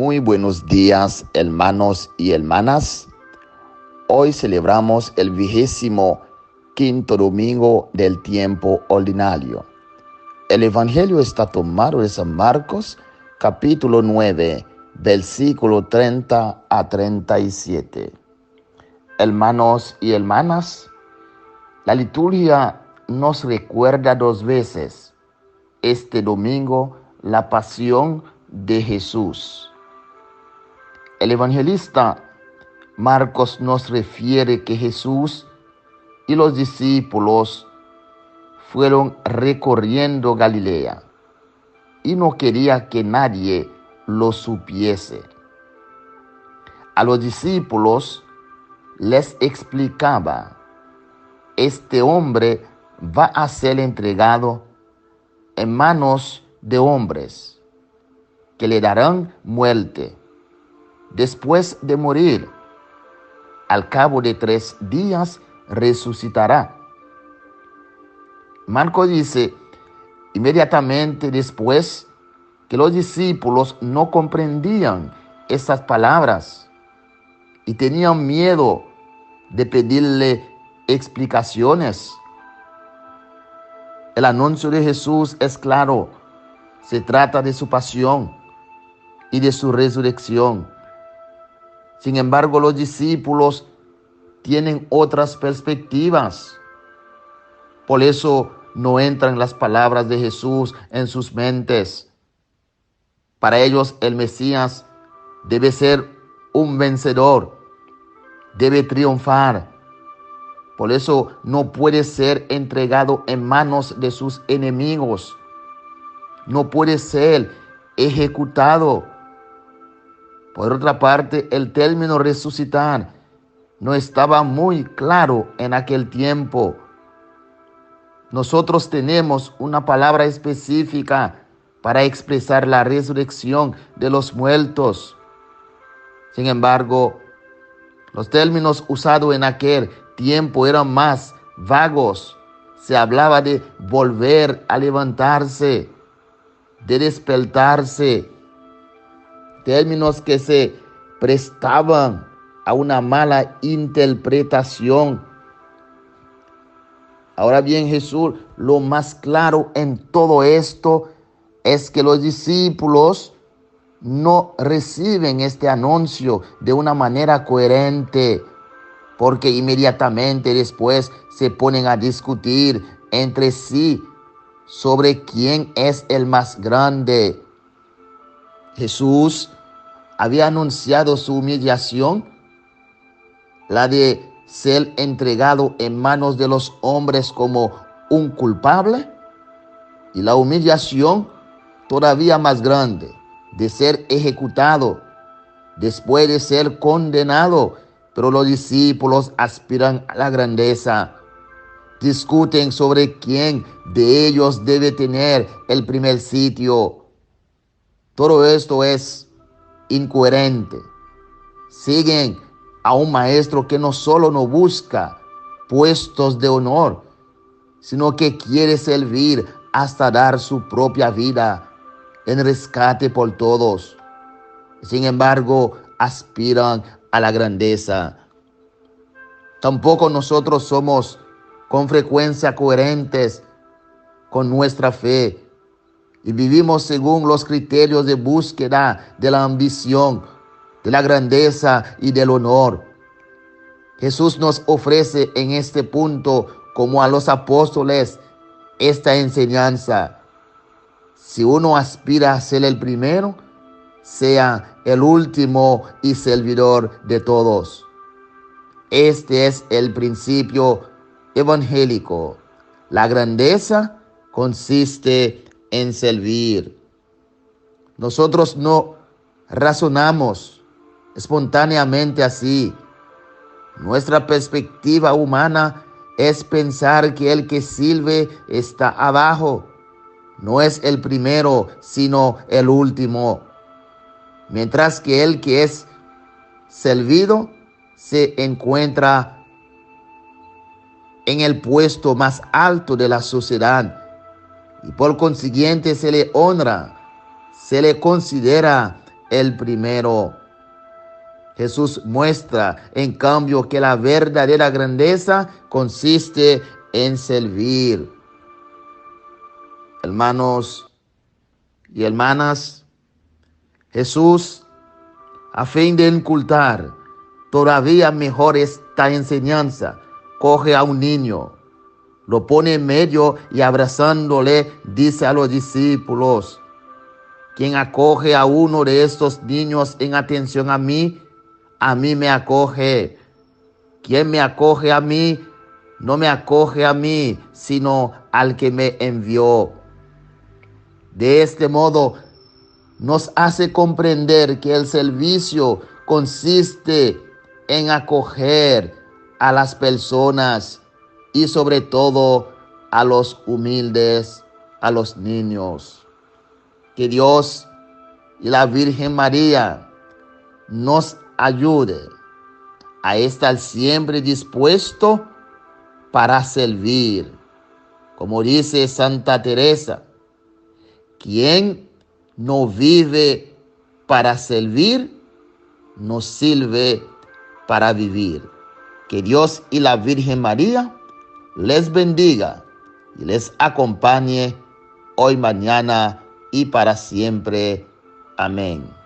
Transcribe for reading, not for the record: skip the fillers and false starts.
Muy buenos días, hermanos y hermanas. Hoy celebramos el 25º domingo del tiempo ordinario. El evangelio está tomado de San Marcos, capítulo 9, versículo 30 a 37. Hermanos y hermanas, la liturgia nos recuerda dos veces este domingo la pasión de Jesús. El evangelista Marcos nos refiere que Jesús y los discípulos fueron recorriendo Galilea y no quería que nadie lo supiese. A los discípulos les explicaba: este hombre va a ser entregado en manos de hombres que le darán muerte. Después de morir, al cabo de 3 días resucitará. Marcos dice, inmediatamente después que los discípulos no comprendían esas palabras y tenían miedo de pedirle explicaciones. El anuncio de Jesús es claro. Se trata de su pasión y de su resurrección. Sin embargo, los discípulos tienen otras perspectivas. Por eso no entran las palabras de Jesús en sus mentes. Para ellos, el Mesías debe ser un vencedor, debe triunfar. Por eso no puede ser entregado en manos de sus enemigos. No puede ser ejecutado. Por otra parte, el término resucitar no estaba muy claro en aquel tiempo. Nosotros tenemos una palabra específica para expresar la resurrección de los muertos. Sin embargo, los términos usados en aquel tiempo eran más vagos. Se hablaba de volver a levantarse, de despertarse, términos que se prestaban a una mala interpretación. Ahora bien, Jesús, lo más claro en todo esto es que los discípulos no reciben este anuncio de una manera coherente, porque inmediatamente después se ponen a discutir entre sí sobre quién es el más grande. Jesús había anunciado su humillación, la de ser entregado en manos de los hombres como un culpable, y la humillación todavía más grande de ser ejecutado después de ser condenado. Pero los discípulos aspiran a la grandeza. Discuten sobre quién de ellos debe tener el primer sitio. Todo esto es incoherente. Siguen a un maestro que no solo no busca puestos de honor, sino que quiere servir hasta dar su propia vida en rescate por todos. Sin embargo, aspiran a la grandeza. Tampoco nosotros somos con frecuencia coherentes con nuestra fe y vivimos según los criterios de búsqueda de la ambición, de la grandeza y del honor. Jesús nos ofrece en este punto, como a los apóstoles, esta enseñanza. Si uno aspira a ser el primero, sea el último y servidor de todos. Este es el principio evangélico. La grandeza consiste en servir. Nosotros no razonamos espontáneamente así. Nuestra perspectiva humana es pensar que el que sirve está abajo. No es el primero, sino el último. Mientras que el que es servido se encuentra en el puesto más alto de la sociedad y por consiguiente se le honra, se le considera el primero. Jesús muestra, en cambio, que la verdadera grandeza consiste en servir. Hermanos y hermanas, Jesús, a fin de inculcar todavía mejor esta enseñanza, coge a un niño, lo pone en medio y abrazándole dice a los discípulos: quien acoge a uno de estos niños en atención a mí me acoge. Quien me acoge a mí, no me acoge a mí, sino al que me envió. De este modo, nos hace comprender que el servicio consiste en acoger a las personas y sobre todo a los humildes, a los niños. Que Dios y la Virgen María nos ayude a estar siempre dispuesto para servir. Como dice Santa Teresa, quien no vive para servir, no sirve para vivir. Que Dios y la Virgen María les bendiga y les acompañe hoy, mañana y para siempre. Amén.